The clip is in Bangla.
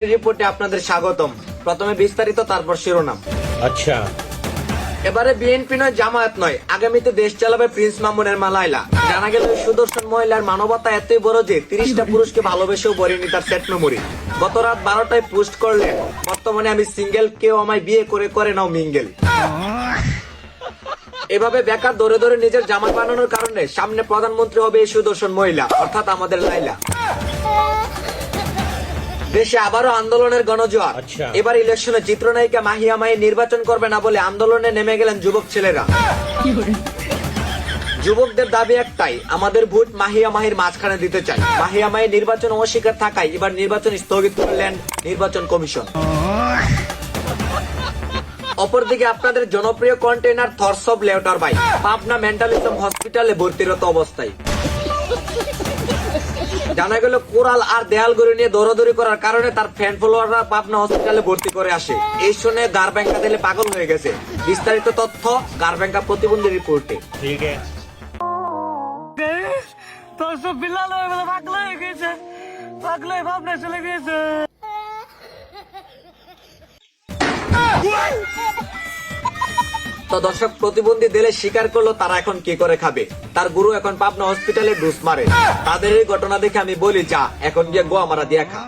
রিপোর্টে আপনাদের স্বাগতম। প্রথমে বিস্তারিত, তারপর শিরোনাম। আচ্ছা, এবারে বিএনপি নয়, জামায়াত নয়, আগামীতে দেশ চালাবে প্রিন্স মামুনের মালাইলা। জানা গেল সুদর্শন মহিলার মানবতা এতই বড় যে 30টা পুরুষকে ভালোবেসেও বলেনি তার সেট মেমোরি। গত রাত 12টায় পোস্ট করলেন, বর্তমানে আমি সিঙ্গেল, কেউ আমায় বিয়ে করে করে নাও মিঙ্গেল। এভাবে বেকার ধরে ধরে নিজের জামাই বানানোর কারণে সামনে প্রধানমন্ত্রী হবে এই সুদর্শন মহিলা, অর্থাৎ আমাদের লাইলা। দেশে আবারও আন্দোলনের গণজোয়ার। আচ্ছা। এবার ইলেকশনে চিত্রনায়িকা মাহিয়া মাহি নির্বাচন করবে না বলে আন্দোলনে নেমে গেলেন যুবক ছেলেরা। যুবকদের দাবি একটাই, আমাদের ভোট মাহিয়া মাহির মাঝখানে দিতে চাই। মাহিয়া মাহি নির্বাচন অস্বীকার থাকায় এবার নির্বাচন স্থগিত করলেন নির্বাচন কমিশন। অপরদিকে আপনাদের জনপ্রিয় কন্টেইনার থরসব লেউটার ভাই পাবনা মেন্টালিজম হসপিটালে ভর্তিরত অবস্থায়। জানা গেল কোরাল আর দেয়াল গড়ি নিয়ে দৌড়াদৌড়ি করার কারণে তার ফ্যান ফলোয়াররা পাবনা হসপিটালে ভর্তি করে আসে। এই শুনে গারব্যাঙ্কা দিলে পাগল হয়ে গেছে। বিস্তারিত তথ্য গারব্যাঙ্কা প্রতিবন্ধী রিপোর্টে। ঠিক আছে। তোর সব বিলাল হয়ে গেছে, পাগল হয়ে গেছে, পাগল হয়ে ভাবনা চলে গেছে। তো দর্শক, প্রতিবন্ধী দিলে স্বীকার করলো তারা এখন কি করে খাবে। তার গুরু এখন পাবনা হসপিটালে ডুস মারে। তাদের এই ঘটনা দেখে আমি বলি, যা এখন গিয়ে গোয়া মারা দিয়ে খা।